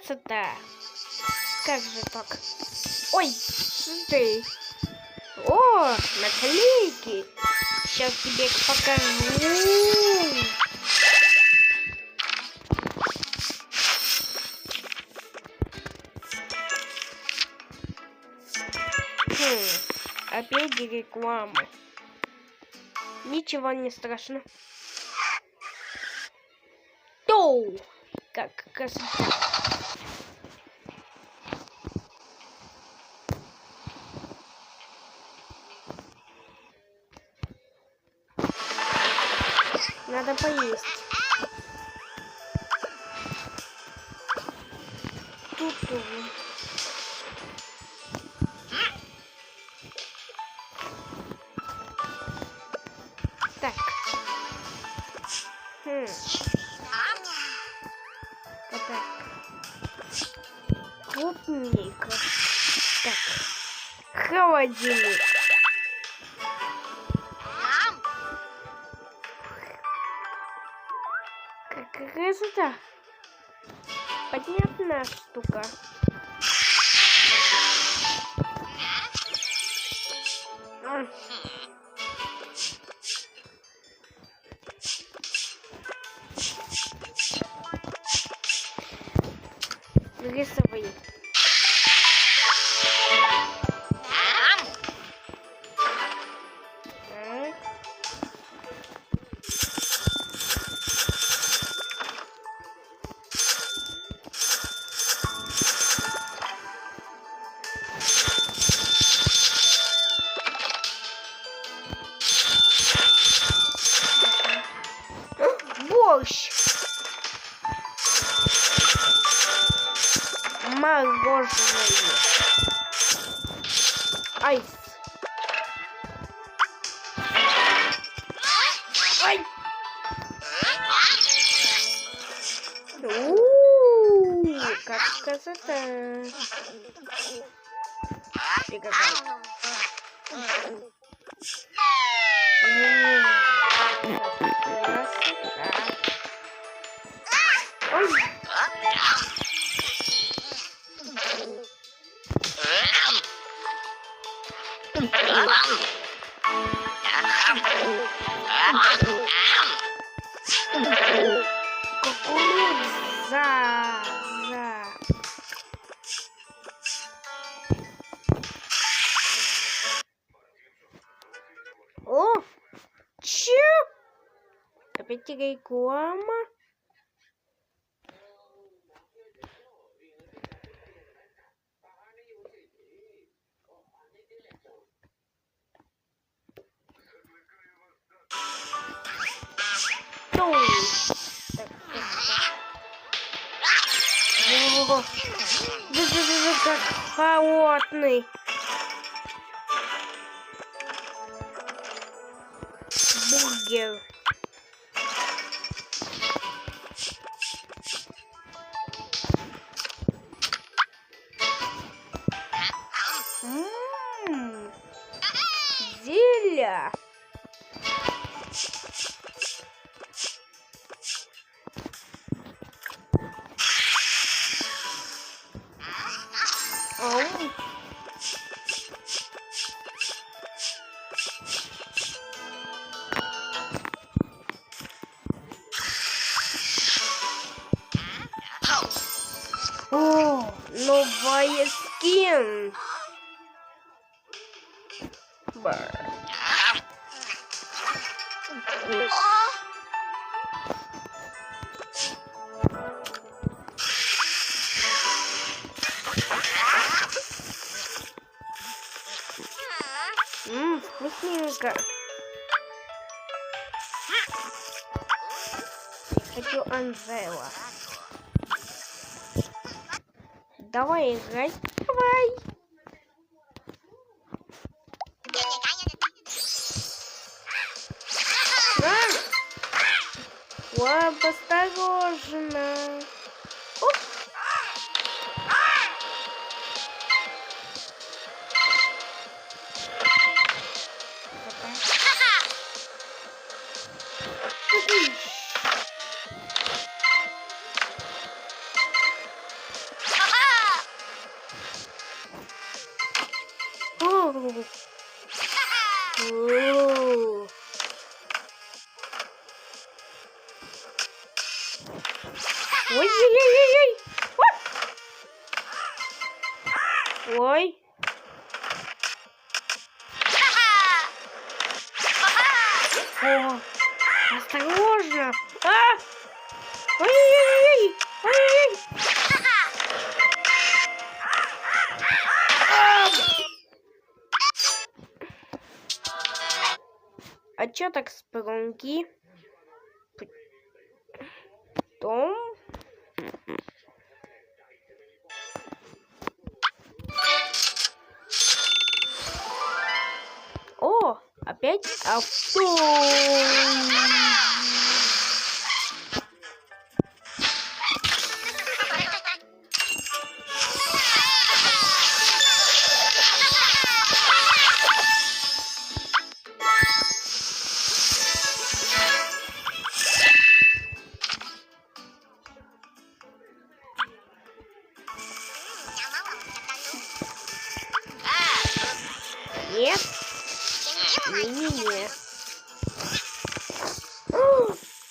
красота! Как же так? Ой, смотри. О, наклейки. Сейчас тебе их покажу. Опять реклама. Ничего не страшно. Тоу! Как красота. Надо поесть. Тут-тут. Так. Вот так. Клубника. Так. Холодильник. Какая красота. Понятная штука. Рисовый. Борщ. Мороженое. Айс. Ай. Как красота. И какая. Ой. Кукуруза. О, чё? Опять реклама? Как холодный. Бургер. Зелья. О, новая скин. Вкусненько. Я хочу Анжела. Давай играть. Давай. О, осторожно. Оп. Ой-ой-ой-ой-ой! Ой! О, осторожно! А! Ой-ой-ой-ой! Ой-ой-ой! А чё так спрунги? Том? О, опять авто. Нет. Не-не-не.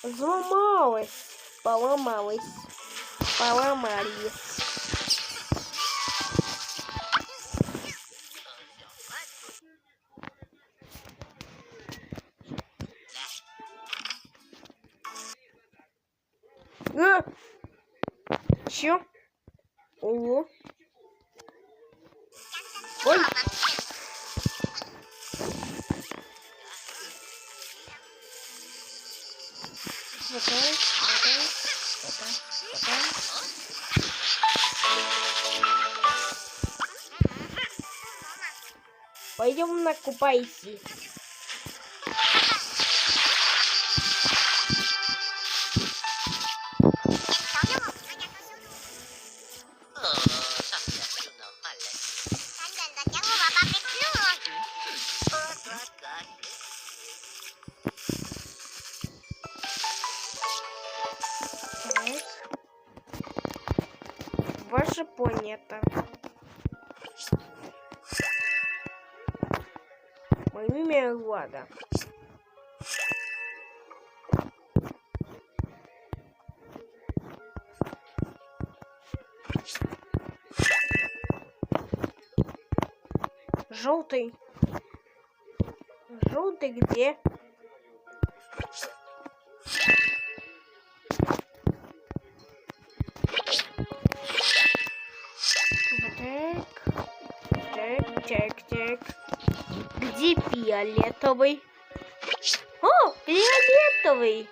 Взломалась. Поломалась. Поломали. Чё? Ого. Ой. Пойдем накупайся. Ваша планета. Мое имя Влада. Желтый. Желтый где? Так. Где фиолетовый? О, фиолетовый!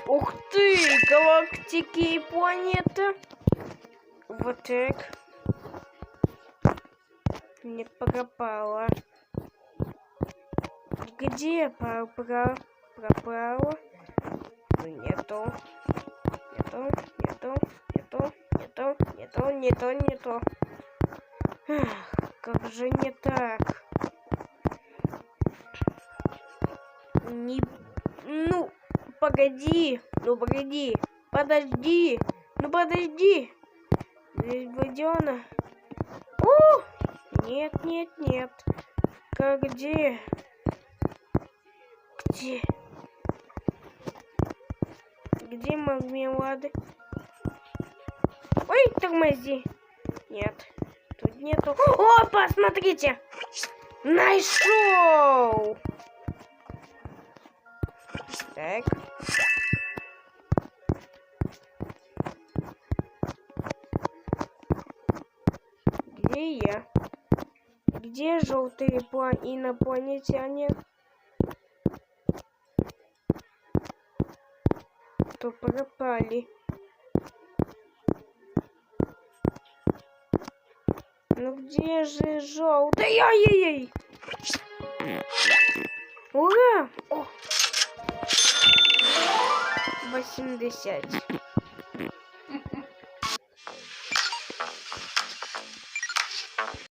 Ух ты, галактики и планеты. Вот так. Не пропала. Где пропала? Нету. Нету. Эх, как же не так? Не... Ну, погоди. Подожди. Водяна. О! Нет. Как где? Где мармелады? Ой, тормози. Нет, тут нету. О, посмотрите! Нашел! Так. Где я? Где желтые инопланетяне? То пропали. Ну где же желтый? Ай-яй-яй! Ура! О! 80.